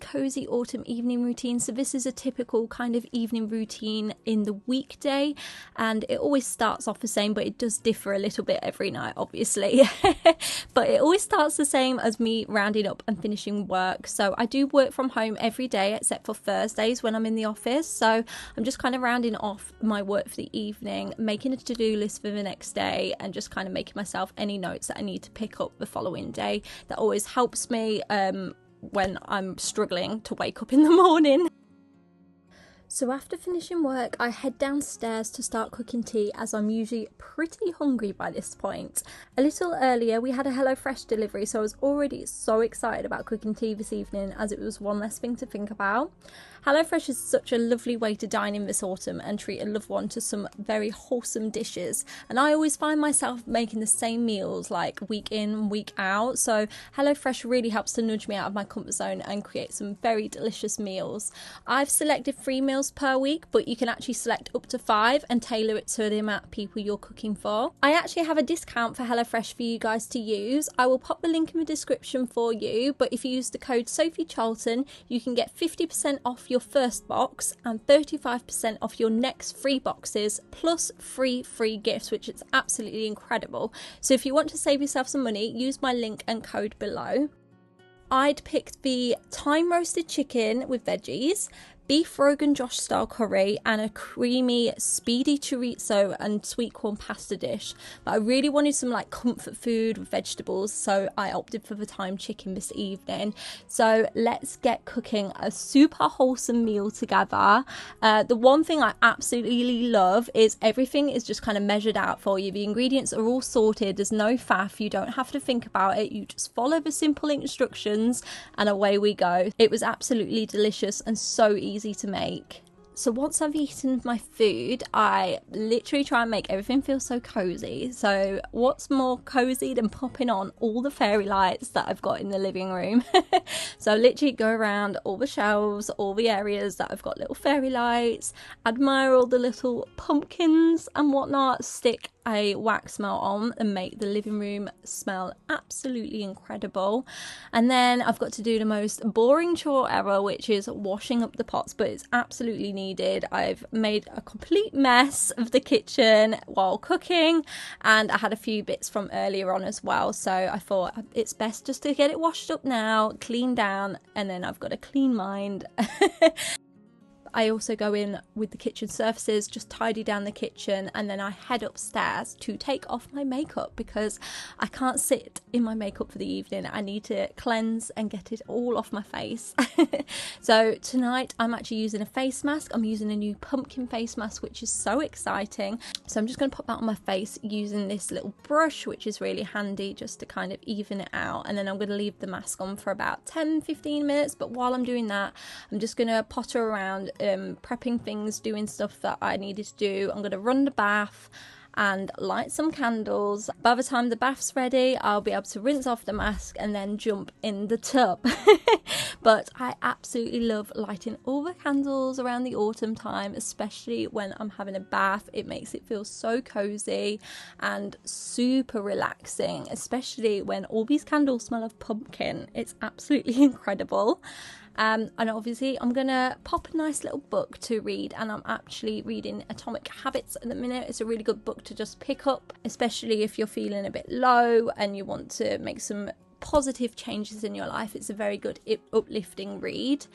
cozy autumn evening routine. So this is a typical kind of evening routine in the weekday, and it always starts off the same, but it does differ a little bit every night, obviously. But it always starts the same as me rounding up and finishing work. So I do work from home every day except for Thursdays when I'm in the office. So I'm just kind of rounding off my work for the evening, making a to-do list for the next day, and just kind of making myself any notes that I need to pick up the following day. That always helps me when I'm struggling to wake up in the morning. So after finishing work, I head downstairs to start cooking tea, as I'm usually pretty hungry by this point. A little earlier, we had a HelloFresh delivery, so I was already so excited about cooking tea this evening, as it was one less thing to think about. HelloFresh is such a lovely way to dine in this autumn and treat a loved one to some very wholesome dishes. And I always find myself making the same meals like week in, week out. So HelloFresh really helps to nudge me out of my comfort zone and create some very delicious meals. I've selected 3 meals per week, but you can actually select up to 5 and tailor it to the amount of people you're cooking for. I actually have a discount for HelloFresh for you guys to use. I will pop the link in the description for you, but if you use the code Sophie Charlton, you can get 50% off your first box and 35% off your next 3 boxes, plus free gifts, which is absolutely incredible. So if you want to save yourself some money, use my link and code below. I'd picked the thyme roasted chicken with veggies, beef Rogan Josh style curry, and a creamy speedy chorizo and sweet corn pasta dish. But I really wanted some like comfort food with vegetables, so I opted for the thyme chicken this evening. So let's get cooking a super wholesome meal together. The one thing I absolutely love is everything is just kind of measured out for you. The ingredients are all sorted, there's no faff, you don't have to think about it, you just follow the simple instructions and away we go. It was absolutely delicious and so easy to make. So once I've eaten my food, I literally try and make everything feel so cozy. So what's more cozy than popping on all the fairy lights that I've got in the living room? So I literally go around all the shelves, all the areas that I've got little fairy lights, admire all the little pumpkins and whatnot, stick a wax melt on and make the living room smell absolutely incredible. And then I've got to do the most boring chore ever, which is washing up the pots, but it's absolutely needed. I've made a complete mess of the kitchen while cooking, and I had a few bits from earlier on as well, so I thought it's best just to get it washed up now, clean down, and then I've got a clean mind. I also go in with the kitchen surfaces, just tidy down the kitchen, and then I head upstairs to take off my makeup because I can't sit in my makeup for the evening. I need to cleanse and get it all off my face. So tonight I'm actually using a face mask. I'm using a new pumpkin face mask, which is so exciting. So I'm just going to put that on my face using this little brush, which is really handy just to kind of even it out. And then I'm going to leave the mask on for about 10-15 minutes. But while I'm doing that, I'm just going to potter around prepping things, doing stuff that I needed to do. I'm going to run the bath and light some candles. By the time the bath's ready, I'll be able to rinse off the mask and then jump in the tub. But I absolutely love lighting all the candles around the autumn time, especially when I'm having a bath. It makes it feel so cozy and super relaxing, especially when all these candles smell of pumpkin. It's absolutely incredible. And obviously I'm gonna pop a nice little book to read, and I'm actually reading Atomic Habits at the minute. It's a really good book to just pick up, especially if you're feeling a bit low and you want to make some positive changes in your life. It's a very good uplifting read.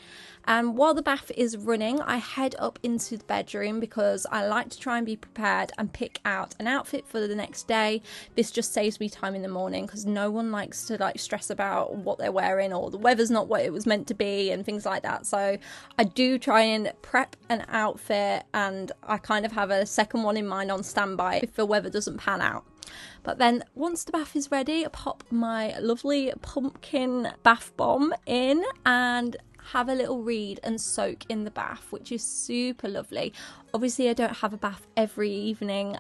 And while the bath is running, I head up into the bedroom because I like to try and be prepared and pick out an outfit for the next day. This just saves me time in the morning because no one likes to like stress about what they're wearing or the weather's not what it was meant to be and things like that. So I do try and prep an outfit, and I kind of have a second one in mind on standby if the weather doesn't pan out. But then once the bath is ready, I pop my lovely pumpkin bath bomb in and have a little read and soak in the bath, which is super lovely. Obviously I don't have a bath every evening,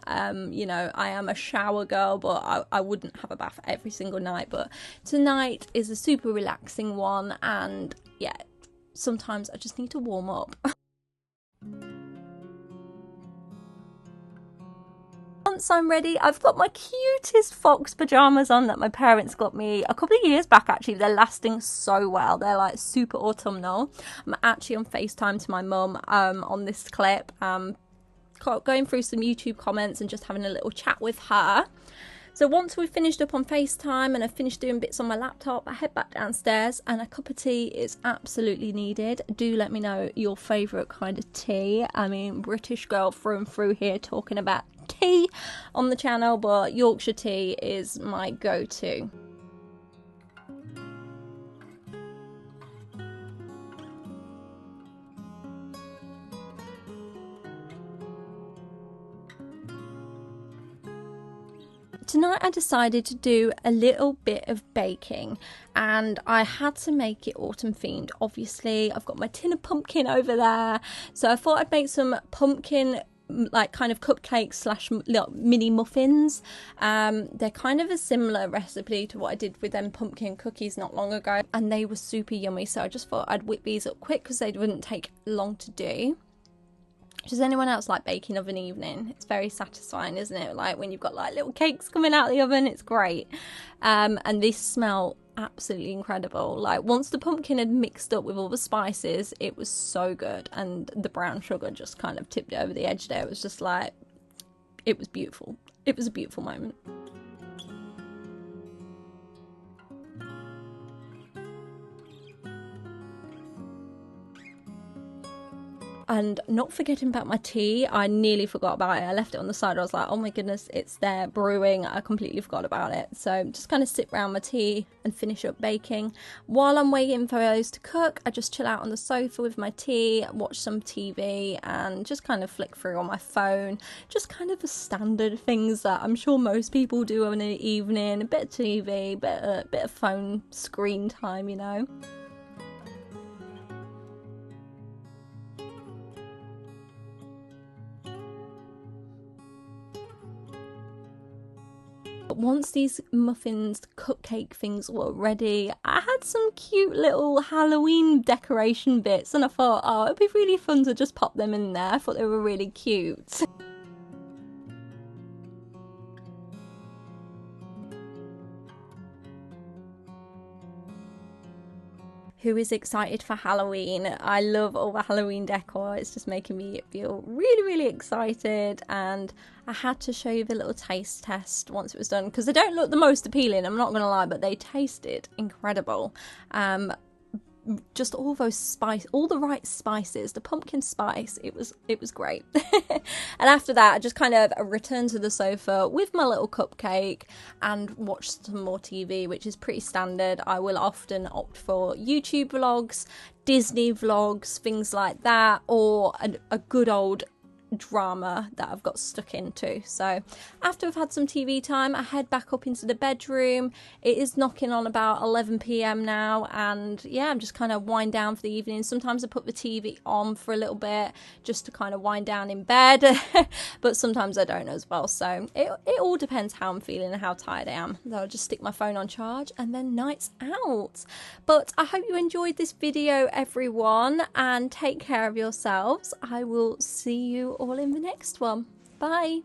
you know, I am a shower girl, but I wouldn't have a bath every single night. But tonight is a super relaxing one, and yeah, sometimes I just need to warm up. once I'm ready, I've got my cutest fox pajamas on that my parents got me a couple of years back actually. They're lasting so well. They're like super autumnal. I'm actually on FaceTime to my mum on this clip, going through some YouTube comments and just having a little chat with her. So once we've finished up on FaceTime and I've finished doing bits on my laptop, I head back downstairs, and a cup of tea is absolutely needed. Do let me know your favourite kind of tea. I mean, British girl through and through here talking about tea on the channel, but Yorkshire tea is my go-to. Tonight I decided to do a little bit of baking, and I had to make it autumn themed. Obviously, I've got my tin of pumpkin over there, so I thought I'd make some pumpkin like kind of cupcakes slash mini muffins. They're kind of a similar recipe to what I did with them pumpkin cookies not long ago, and they were super yummy, so I just thought I'd whip these up quick because they wouldn't take long to do. Does anyone else like baking of an evening? It's very satisfying, isn't it? Like when you've got like little cakes coming out of the oven, it's great. And these smell absolutely incredible. Like once the pumpkin had mixed up with all the spices, it was so good. And the brown sugar just kind of tipped it over the edge there. It was just like, it was beautiful. It was a beautiful moment. And not forgetting about my tea, I nearly forgot about it. I left it on the side. I was like, oh my goodness, it's there brewing. I completely forgot about it. So just kind of sit around my tea and finish up baking. While I'm waiting for those to cook, I just chill out on the sofa with my tea, watch some TV, and just kind of flick through on my phone. Just kind of the standard things that I'm sure most people do in an evening. A bit of TV, bit of phone screen time, you know. But once these muffins, cupcake things were ready, I had some cute little Halloween decoration bits, and I thought, oh, it'd be really fun to just pop them in there. I thought they were really cute. Who is excited for Halloween? I love all the Halloween decor. It's just making me feel really, really excited. And I had to show you the little taste test once it was done, because they don't look the most appealing, I'm not going to lie, but they tasted incredible. Just all those all the right spices, the pumpkin spice, it was great. And after that, I just kind of returned to the sofa with my little cupcake and watched some more TV, which is pretty standard. I will often opt for YouTube vlogs, Disney vlogs, things like that, or a good old drama that I've got stuck into. So after I've had some TV time, I head back up into the bedroom. It is knocking on about 11 p.m. now, and yeah, I'm just kind of wind down for the evening. Sometimes I put the TV on for a little bit just to kind of wind down in bed, but sometimes I don't as well. So it all depends how I'm feeling and how tired I am. So I'll just stick my phone on charge and then night's out. But I hope you enjoyed this video, everyone, and take care of yourselves. I will see you all in the next one. Bye.